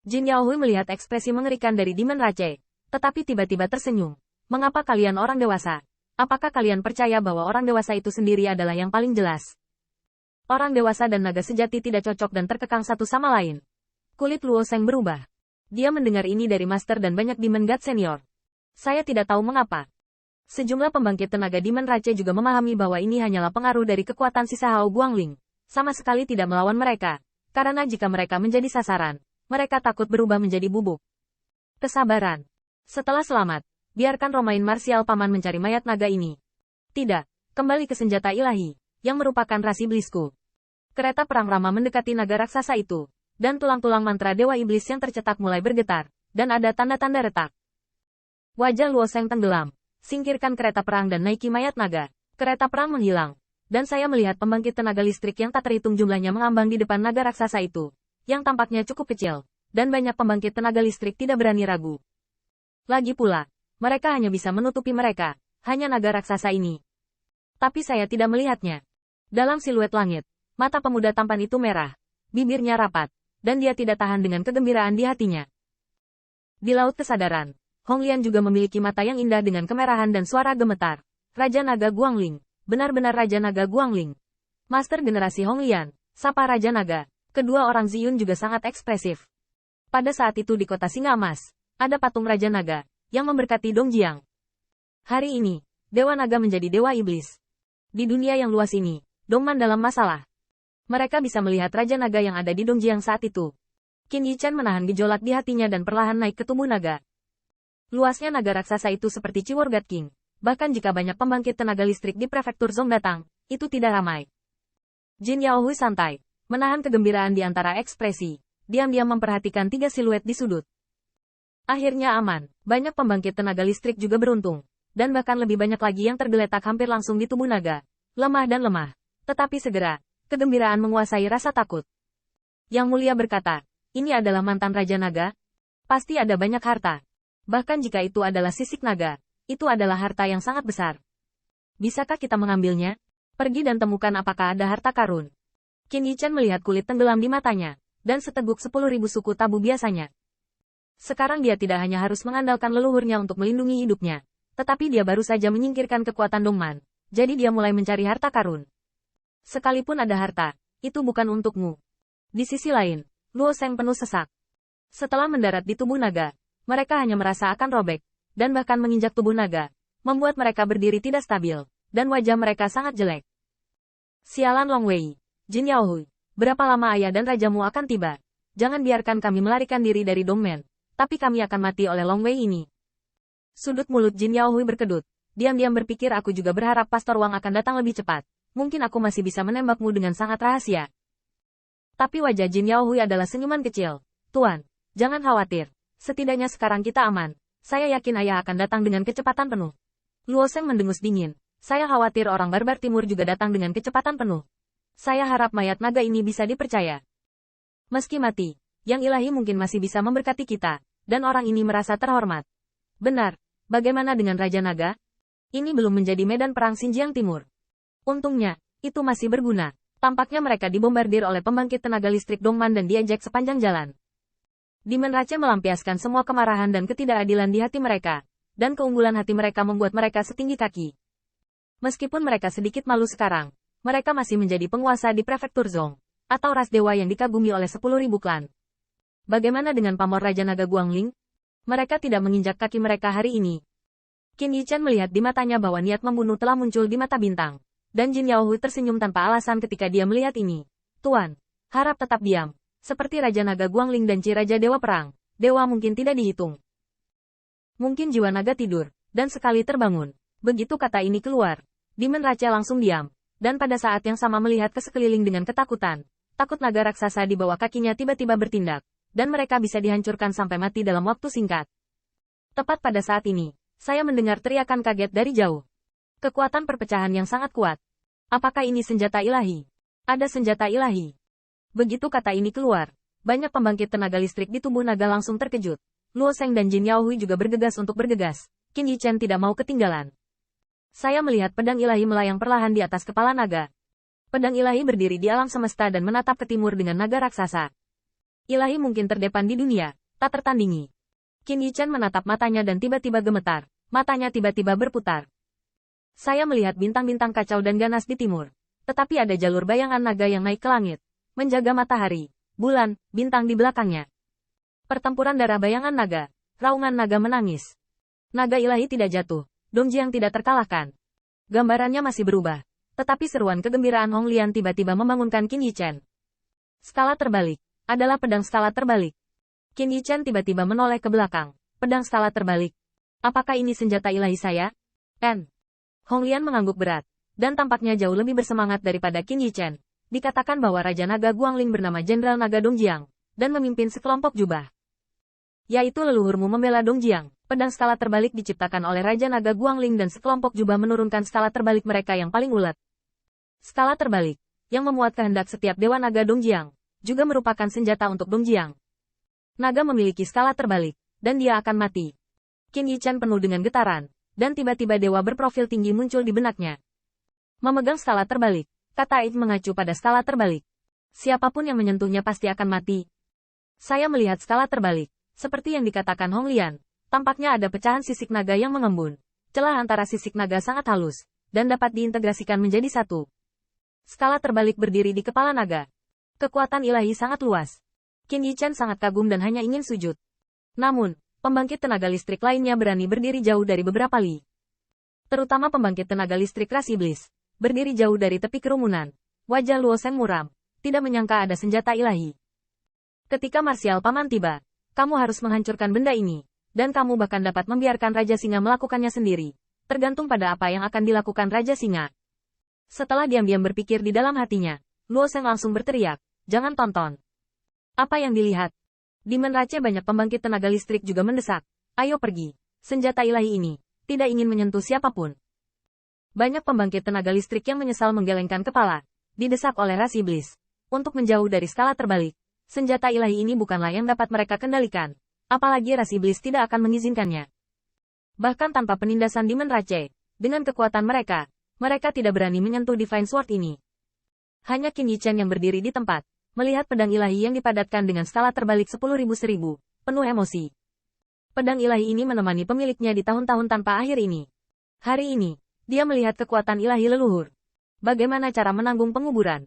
Jin Yaohui melihat ekspresi mengerikan dari Demon Rache, tetapi tiba-tiba tersenyum. Mengapa kalian orang dewasa? Apakah kalian percaya bahwa orang dewasa itu sendiri adalah yang paling jelas? Orang dewasa dan naga sejati tidak cocok dan terkekang satu sama lain. Kulit Luo Sheng berubah. Dia mendengar ini dari Master dan banyak Demon God Senior. Saya tidak tahu mengapa. Sejumlah pembangkit tenaga Demon Rache juga memahami bahwa ini hanyalah pengaruh dari kekuatan sisa Hao Guangling. Sama sekali tidak melawan mereka. Karena jika mereka menjadi sasaran, mereka takut berubah menjadi bubuk. Kesabaran. Setelah selamat, biarkan Romain Martial Paman mencari mayat naga ini. Tidak, kembali ke senjata ilahi, yang merupakan rasi iblisku. Kereta perang Rama mendekati naga raksasa itu, dan tulang-tulang mantra Dewa Iblis yang tercetak mulai bergetar, dan ada tanda-tanda retak. Wajah Luo Sheng tenggelam. Singkirkan kereta perang dan naiki mayat naga. Kereta perang menghilang. Dan saya melihat pembangkit tenaga listrik yang tak terhitung jumlahnya mengambang di depan naga raksasa itu, yang tampaknya cukup kecil, dan banyak pembangkit tenaga listrik tidak berani ragu. Lagi pula, mereka hanya bisa menutupi mereka, hanya naga raksasa ini. Tapi saya tidak melihatnya. Dalam siluet langit, mata pemuda tampan itu merah, bibirnya rapat, dan dia tidak tahan dengan kegembiraan di hatinya. Di laut kesadaran, Hong Lian juga memiliki mata yang indah dengan kemerahan dan suara gemetar. Raja Naga Guangling, benar-benar Raja Naga Guangling. Master generasi Hong Lian, sapa Raja Naga. Kedua orang Ziyun juga sangat ekspresif. Pada saat itu di kota Singa Emas, ada patung Raja Naga, yang memberkati Dongjiang. Hari ini, Dewa Naga menjadi Dewa Iblis. Di dunia yang luas ini, Dongman dalam masalah. Mereka bisa melihat Raja Naga yang ada di Dongjiang saat itu. Qin Yichan menahan gejolak di hatinya dan perlahan naik ke tubuh naga. Luasnya naga raksasa itu seperti Ciwor God King. Bahkan jika banyak pembangkit tenaga listrik di prefektur Zong datang, itu tidak ramai. Jin Yaohui santai, menahan kegembiraan di antara ekspresi, diam-diam memperhatikan tiga siluet di sudut. Akhirnya aman, banyak pembangkit tenaga listrik juga beruntung, dan bahkan lebih banyak lagi yang tergeletak hampir langsung di tubuh naga, lemah dan lemah. Tetapi segera, kegembiraan menguasai rasa takut. Yang Mulia berkata, ini adalah mantan Raja Naga? Pasti ada banyak harta. Bahkan jika itu adalah sisik naga, itu adalah harta yang sangat besar. Bisakah kita mengambilnya? Pergi dan temukan apakah ada harta karun. Qin Yichan melihat kulit tenggelam di matanya, dan seteguk 10.000 suku tabu biasanya. Sekarang dia tidak hanya harus mengandalkan leluhurnya untuk melindungi hidupnya, tetapi dia baru saja menyingkirkan kekuatan Dongman, jadi dia mulai mencari harta karun. Sekalipun ada harta, itu bukan untukmu. Di sisi lain, Luo Sheng penuh sesak. Setelah mendarat di tubuh naga, mereka hanya merasa akan robek, dan bahkan menginjak tubuh naga, membuat mereka berdiri tidak stabil, dan wajah mereka sangat jelek. Sialan Long Wei, Jin Yaohui, berapa lama ayah dan rajamu akan tiba? Jangan biarkan kami melarikan diri dari Dongman, tapi kami akan mati oleh Long Wei ini. Sudut mulut Jin Yaohui berkedut, diam-diam berpikir aku juga berharap Pastor Wang akan datang lebih cepat, mungkin aku masih bisa menembakmu dengan sangat rahasia. Tapi wajah Jin Yaohui adalah senyuman kecil. Tuan, jangan khawatir. Setidaknya sekarang kita aman. Saya yakin ayah akan datang dengan kecepatan penuh. Luo Sheng mendengus dingin. Saya khawatir orang barbar timur juga datang dengan kecepatan penuh. Saya harap mayat naga ini bisa dipercaya. Meski mati, yang ilahi mungkin masih bisa memberkati kita, dan orang ini merasa terhormat. Benar, bagaimana dengan Raja Naga? Ini belum menjadi medan perang Xinjiang Timur. Untungnya, itu masih berguna. Tampaknya mereka dibombardir oleh pembangkit tenaga listrik Dongman dan diejek sepanjang jalan. Demon Rache melampiaskan semua kemarahan dan ketidakadilan di hati mereka, dan keunggulan hati mereka membuat mereka setinggi kaki. Meskipun mereka sedikit malu sekarang, mereka masih menjadi penguasa di prefektur Zong, atau ras dewa yang dikagumi oleh 10.000 klan. Bagaimana dengan pamor Raja Naga Guangling? Mereka tidak menginjak kaki mereka hari ini. Qin Yichan melihat di matanya bahwa niat membunuh telah muncul di mata bintang, dan Jin Yaohui tersenyum tanpa alasan ketika dia melihat ini. Tuan, harap tetap diam. Seperti Raja Naga Guangling dan Ci Raja Dewa Perang, dewa mungkin tidak dihitung. Mungkin jiwa naga tidur, dan sekali terbangun. Begitu kata ini keluar, Demon Rache langsung diam, dan pada saat yang sama melihat ke sekeliling dengan ketakutan. Takut naga raksasa di bawah kakinya tiba-tiba bertindak, dan mereka bisa dihancurkan sampai mati dalam waktu singkat. Tepat pada saat ini, saya mendengar teriakan kaget dari jauh. Kekuatan perpecahan yang sangat kuat. Apakah ini senjata ilahi? Ada senjata ilahi. Begitu kata ini keluar, banyak pembangkit tenaga listrik di tubuh naga langsung terkejut. Luo Sheng dan Jin Yaohui juga bergegas untuk bergegas. Qin Yichan tidak mau ketinggalan. Saya melihat pedang ilahi melayang perlahan di atas kepala naga. Pedang ilahi berdiri di alam semesta dan menatap ke timur dengan naga raksasa. Ilahi mungkin terdepan di dunia, tak tertandingi. Qin Yichen menatap matanya dan tiba-tiba gemetar, matanya tiba-tiba berputar. Saya melihat bintang-bintang kacau dan ganas di timur. Tetapi ada jalur bayangan naga yang naik ke langit, menjaga matahari, bulan, bintang di belakangnya. Pertempuran darah bayangan naga, raungan naga menangis. Naga ilahi tidak jatuh, Dongjiang tidak terkalahkan. Gambarannya masih berubah, tetapi seruan kegembiraan Hong Lian tiba-tiba membangunkan Qin Yichen. Skala terbalik, adalah pedang skala terbalik. Qin Yichen tiba-tiba menoleh ke belakang, pedang skala terbalik. Apakah ini senjata ilahi saya? Hong Lian mengangguk berat, dan tampaknya jauh lebih bersemangat daripada Qin Yichen. Dikatakan bahwa Raja Naga Guangling bernama Jenderal Naga Dongjiang, dan memimpin sekelompok jubah. Yaitu leluhurmu membela Dongjiang. Pedang skala terbalik diciptakan oleh Raja Naga Guangling dan sekelompok jubah menurunkan skala terbalik mereka yang paling ulet. Skala terbalik, yang memuat kehendak setiap Dewa Naga Dongjiang, juga merupakan senjata untuk Dongjiang. Naga memiliki skala terbalik, dan dia akan mati. Qin Yichen penuh dengan getaran, dan tiba-tiba dewa berprofil tinggi muncul di benaknya. Memegang skala terbalik, kata Age mengacu pada skala terbalik. Siapapun yang menyentuhnya pasti akan mati. Saya melihat skala terbalik, seperti yang dikatakan Hong Lian. Tampaknya ada pecahan sisik naga yang mengembun. Celah antara sisik naga sangat halus, dan dapat diintegrasikan menjadi satu. Skala terbalik berdiri di kepala naga. Kekuatan ilahi sangat luas. Qin Yichen sangat kagum dan hanya ingin sujud. Namun, pembangkit tenaga listrik lainnya berani berdiri jauh dari beberapa li. Terutama pembangkit tenaga listrik ras iblis, berdiri jauh dari tepi kerumunan. Wajah Luo Seng muram, tidak menyangka ada senjata ilahi. Ketika Marsial Paman tiba, kamu harus menghancurkan benda ini. Dan kamu bahkan dapat membiarkan Raja Singa melakukannya sendiri. Tergantung pada apa yang akan dilakukan Raja Singa. Setelah diam-diam berpikir di dalam hatinya, Luo Seng langsung berteriak, jangan tonton. Apa yang dilihat? Di Menrace banyak pembangkit tenaga listrik juga mendesak. Ayo pergi. Senjata ilahi ini tidak ingin menyentuh siapapun. Banyak pembangkit tenaga listrik yang menyesal menggelengkan kepala. Didesak oleh ras iblis. Untuk menjauh dari skala terbalik. Senjata ilahi ini bukanlah yang dapat mereka kendalikan. Apalagi ras iblis tidak akan mengizinkannya. Bahkan tanpa penindasan di Menrace, dengan kekuatan mereka, mereka tidak berani menyentuh Divine Sword ini. Hanya Qin Yichen yang berdiri di tempat, melihat pedang ilahi yang dipadatkan dengan skala terbalik 10.000, penuh emosi. Pedang ilahi ini menemani pemiliknya di tahun-tahun tanpa akhir ini. Hari ini, dia melihat kekuatan ilahi leluhur. Bagaimana cara menanggung penguburan?